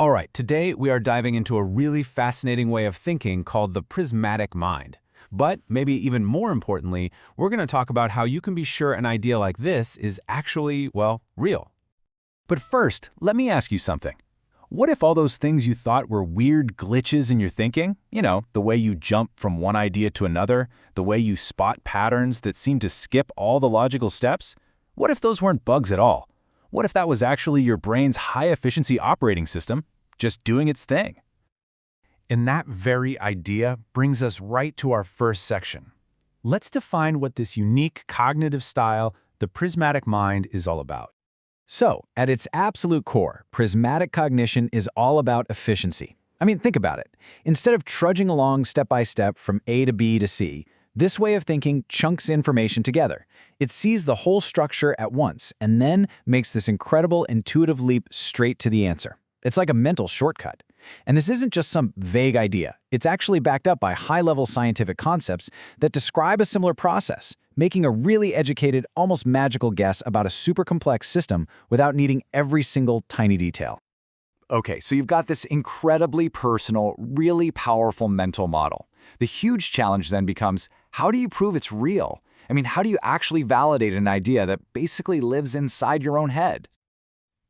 All right, today we are diving into a really fascinating way of thinking called the prismatic mind. But maybe even more importantly, we're going to talk about how you can be sure an idea like this is actually, well, real. But first, let me ask you something. What if all those things you thought were weird glitches in your thinking, the way you jump from one idea to another, the way you spot patterns that seem to skip all the logical steps? What if those weren't bugs at all? What if that was actually your brain's high-efficiency operating system, just doing its thing? And that very idea brings us right to our first section. Let's define what this unique cognitive style, the prismatic mind, is all about. So, at its absolute core, prismatic cognition is all about efficiency. Think about it. Instead of trudging along step by step from A to B to C, this way of thinking chunks information together. It sees the whole structure at once and then makes this incredible intuitive leap straight to the answer. It's like a mental shortcut. And this isn't just some vague idea. It's actually backed up by high-level scientific concepts that describe a similar process, making a really educated, almost magical guess about a super complex system without needing every single tiny detail. Okay, so you've got this incredibly personal, really powerful mental model. The huge challenge then becomes, how do you prove it's real? How do you actually validate an idea that basically lives inside your own head?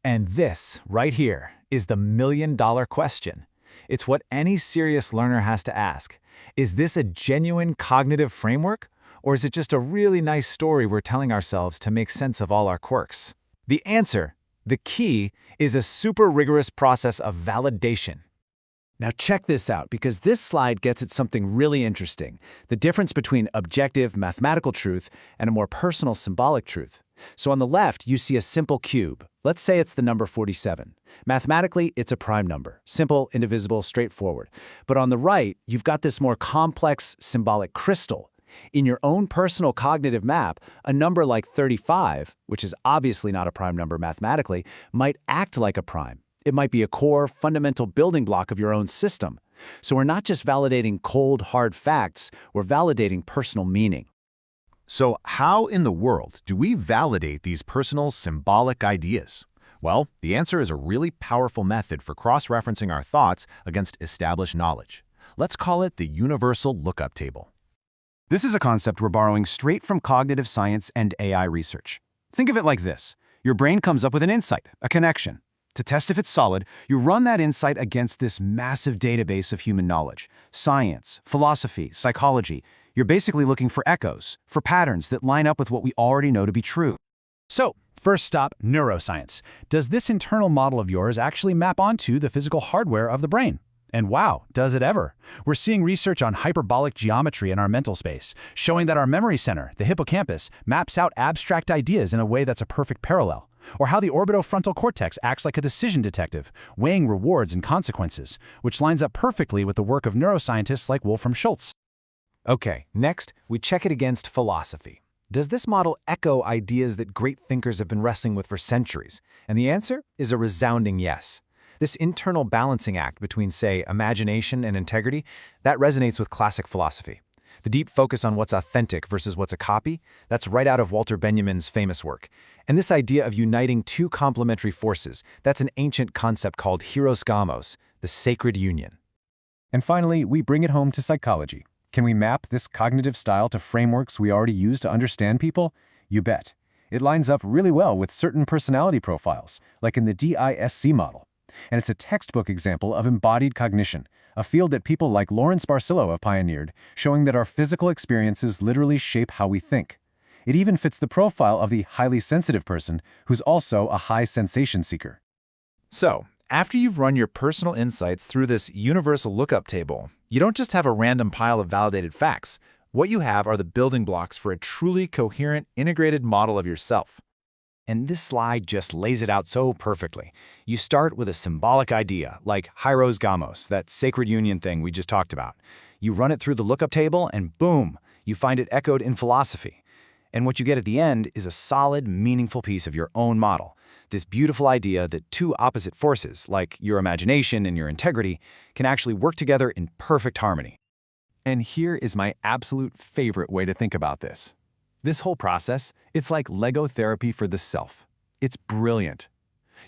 And this, right here, is the million-dollar question. It's what any serious learner has to ask. Is this a genuine cognitive framework? Or is it just a really nice story we're telling ourselves to make sense of all our quirks? The answer, the key, is a super rigorous process of validation. Now check this out, because this slide gets at something really interesting, the difference between objective mathematical truth and a more personal symbolic truth. So on the left, you see a simple cube. Let's say it's the number 47. Mathematically, it's a prime number. Simple, indivisible, straightforward. But on the right, you've got this more complex symbolic crystal. In your own personal cognitive map, a number like 35, which is obviously not a prime number mathematically, might act like a prime. It might be a core, fundamental building block of your own system. So we're not just validating cold, hard facts, we're validating personal meaning. So how in the world do we validate these personal, symbolic ideas? Well, the answer is a really powerful method for cross-referencing our thoughts against established knowledge. Let's call it the universal lookup table. This is a concept we're borrowing straight from cognitive science and AI research. Think of it like this. Your brain comes up with an insight, a connection. To test if it's solid, you run that insight against this massive database of human knowledge. Science, philosophy, psychology. You're basically looking for echoes, for patterns that line up with what we already know to be true. So, first stop, neuroscience. Does this internal model of yours actually map onto the physical hardware of the brain? And wow, does it ever? We're seeing research on hyperbolic geometry in our mental space, showing that our memory center, the hippocampus, maps out abstract ideas in a way that's a perfect parallel. Or how the orbitofrontal cortex acts like a decision detective, weighing rewards and consequences, which lines up perfectly with the work of neuroscientists like Wolfram Schultz. Okay, next, we check it against philosophy. Does this model echo ideas that great thinkers have been wrestling with for centuries? And the answer is a resounding yes. This internal balancing act between, say, imagination and integrity, that resonates with classic philosophy. The deep focus on what's authentic versus what's a copy, that's right out of Walter Benjamin's famous work. And this idea of uniting two complementary forces, that's an ancient concept called hieros gamos, the sacred union. And finally, we bring it home to psychology. Can we map this cognitive style to frameworks we already use to understand people? You bet. It lines up really well with certain personality profiles, like in the DISC model. And it's a textbook example of embodied cognition, a field that people like Lawrence Barcillo have pioneered, showing that our physical experiences literally shape how we think. It even fits the profile of the highly sensitive person who's also a high sensation seeker. So, after you've run your personal insights through this universal lookup table, you don't just have a random pile of validated facts. What you have are the building blocks for a truly coherent, integrated model of yourself. And this slide just lays it out so perfectly. You start with a symbolic idea, like hieros gamos, that sacred union thing we just talked about. You run it through the lookup table, and boom, you find it echoed in philosophy. And what you get at the end is a solid, meaningful piece of your own model. This beautiful idea that two opposite forces, like your imagination and your integrity, can actually work together in perfect harmony. And here is my absolute favorite way to think about this. This whole process, it's like Lego therapy for the self. It's brilliant.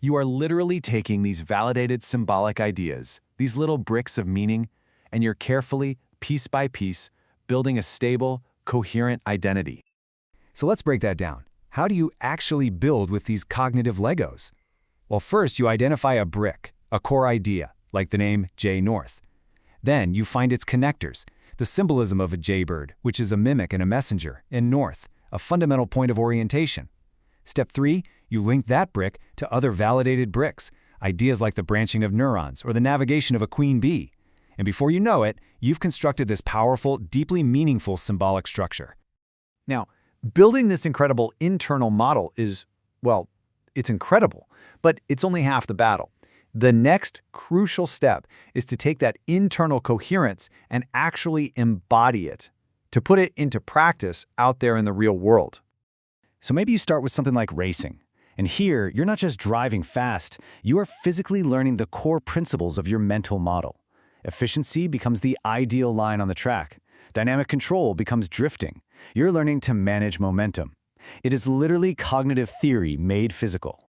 You are literally taking these validated symbolic ideas, these little bricks of meaning, and you're carefully, piece by piece, building a stable, coherent identity. So let's break that down. How do you actually build with these cognitive Legos? Well, first you identify a brick, a core idea, like the name J North. Then you find its connectors, the symbolism of a jaybird, which is a mimic and a messenger, and North, a fundamental point of orientation. Step 3, you link that brick to other validated bricks, ideas like the branching of neurons or the navigation of a queen bee. And before you know it, you've constructed this powerful, deeply meaningful symbolic structure. Now, building this incredible internal model is, well, it's incredible, but it's only half the battle. The next crucial step is to take that internal coherence and actually embody it, to put it into practice out there in the real world. So maybe you start with something like racing. And here, you're not just driving fast, you are physically learning the core principles of your mental model. Efficiency becomes the ideal line on the track. Dynamic control becomes drifting. You're learning to manage momentum. It is literally cognitive theory made physical.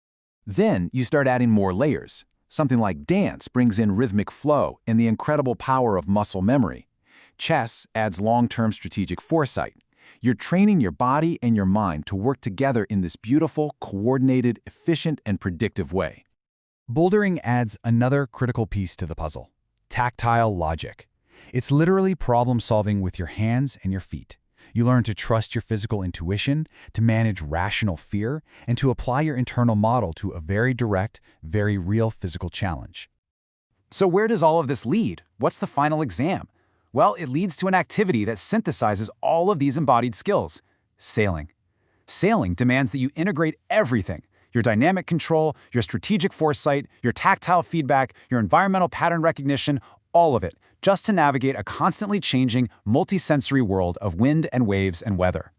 Then you start adding more layers. Something like dance brings in rhythmic flow and the incredible power of muscle memory. Chess adds long-term strategic foresight. You're training your body and your mind to work together in this beautiful, coordinated, efficient, and predictive way. Bouldering adds another critical piece to the puzzle: tactile logic. It's literally problem-solving with your hands and your feet. You learn to trust your physical intuition, to manage rational fear, and to apply your internal model to a very direct, very real physical challenge. So where does all of this lead? What's the final exam? Well, it leads to an activity that synthesizes all of these embodied skills: sailing. Sailing demands that you integrate everything: your dynamic control, your strategic foresight, your tactile feedback, your environmental pattern recognition, all of it, just to navigate a constantly changing, multisensory world of wind and waves and weather.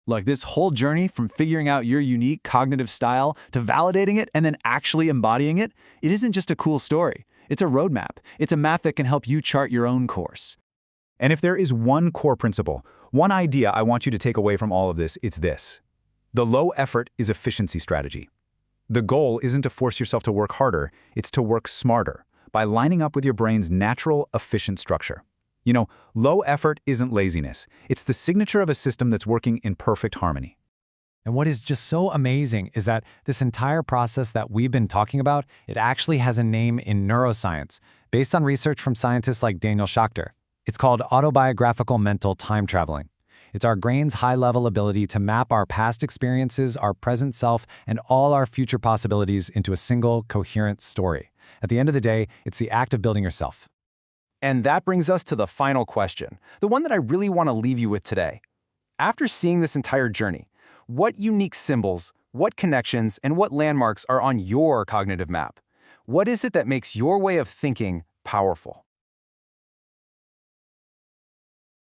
Like this whole journey from figuring out your unique cognitive style to validating it and then actually embodying it, it isn't just a cool story. It's a roadmap. It's a map that can help you chart your own course. And if there is one core principle, one idea I want you to take away from all of this, it's this. The low effort is efficiency strategy. The goal isn't to force yourself to work harder, it's to work smarter by lining up with your brain's natural, efficient structure. You know, low effort isn't laziness. It's the signature of a system that's working in perfect harmony. And what is just so amazing is that this entire process that we've been talking about, it actually has a name in neuroscience, based on research from scientists like Daniel Schachter. It's called autobiographical mental time traveling. It's our brain's high-level ability to map our past experiences, our present self, and all our future possibilities into a single, coherent story. At the end of the day, it's the act of building yourself. And that brings us to the final question, the one that I really want to leave you with today. After seeing this entire journey, what unique symbols, what connections, and what landmarks are on your cognitive map? What is it that makes your way of thinking powerful?